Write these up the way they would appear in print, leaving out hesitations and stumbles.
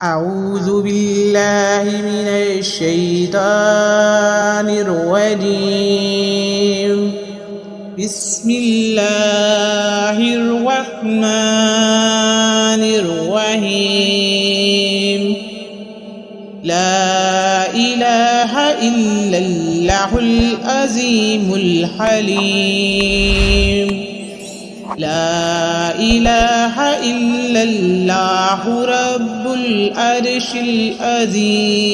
أعوذ بالله من الشيطان الرجيم بسم الله الرحمن الرحيم لا إله إلا الله العظيم الحليم لا إله إلا الله رب العرش العظيم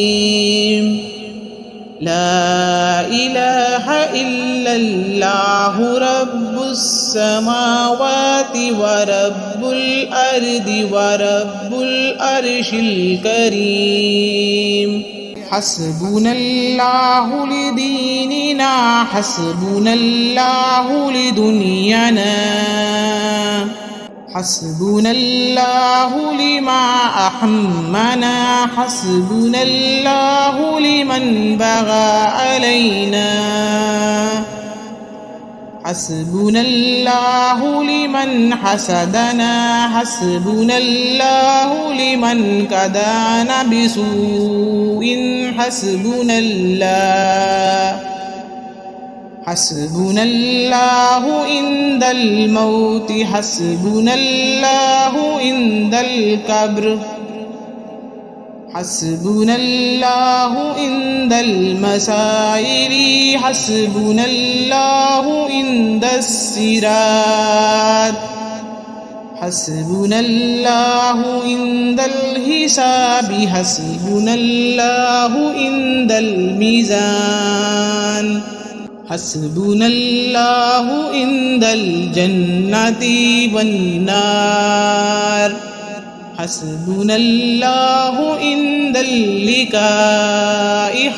لا إله إلا الله رب السماوات ورب الأرض ورب العرش الكريم حسبنا الله لديننا حسبنا الله لدنيانا حسبنا الله لما أحمنا حسبنا الله لمن بغى علينا حسبنا الله لمن حسدنا حسبنا الله لمن كدانا بسوء حسبنا الله عند الموت حسبنا الله عند القبر حسبنا الله عند المسائل حسبنا الله عند الصراط حسبنا الله عند الحساب حسبنا الله عند الميزان حسبنا الله عند الجنة والنار حسبنا الله عند اللقاء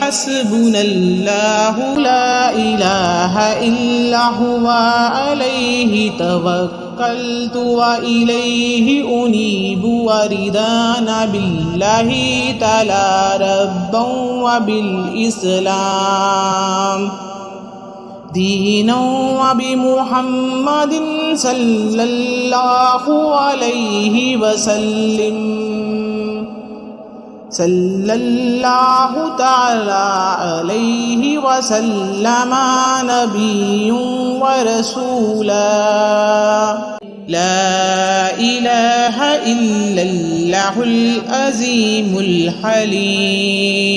حسبنا الله لا إله إلا هو عليه توكلت وإليه أنيب وردانا بالله تعالى ربا وبالإسلام دينا وبمحمد صلى الله عليه وسلم صلى الله تعالى عليه وسلم نبي ورسولا لا إله إلا الله العظيم الحليم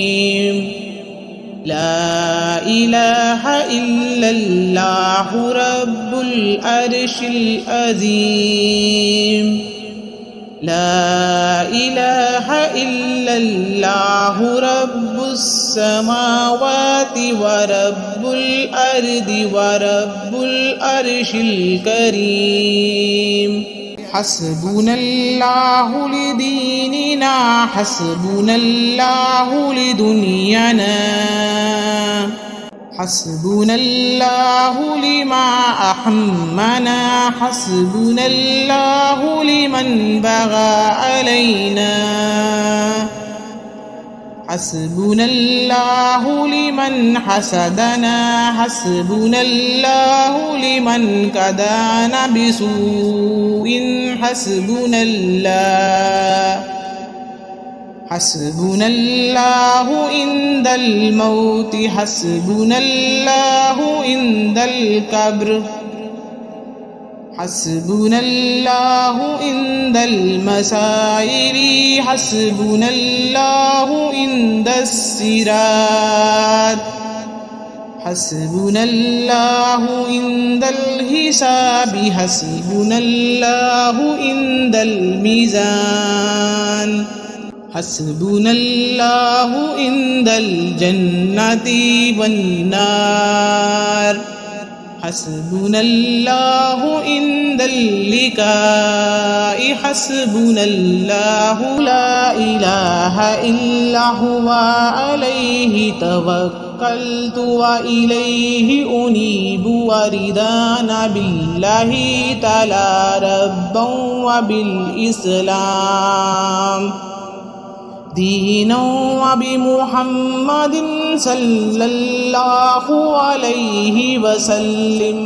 لا إله إلا الله رب العرش العظيم لا إله إلا الله رب السماوات ورب الأرض ورب العرش الكريم حسبنا الله لديننا حسبنا الله لدنيانا حسبنا الله لما أحمنا حسبنا الله لمن بغى علينا حسبنا الله لمن حسدنا حسبنا الله لمن كدانا بسوء حسبنا الله عند الموت حسبنا الله عند القبر حسبنا الله عند المسائل حسبنا الله عند الصراط حسبنا الله عند الحساب حسبنا الله عند الميزان حسبنا الله عند الجنة والنار حسبنا الله عند اللقاء حسبنا الله لا إله إلا هو عليه توكلت وإليه أنيب وردانا بالله تعالى ربا وبالإسلام دينا وبمحمد صلى الله عليه وسلم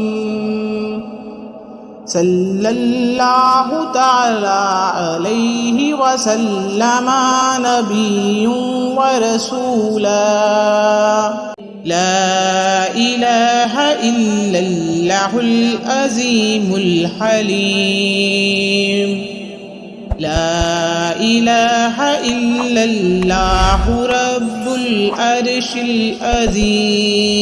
صلی اللہ تعالی علیہ وسلم نبی ورسولا لا الہ الا اللہ العظیم الحلیم لا الہ الا اللہ رب العرش العظیم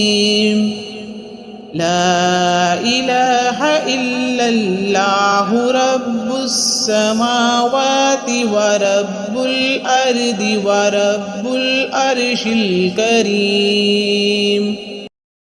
لا الہ الا اللہ رب السماوات ورب الارض ورب العرش الکریم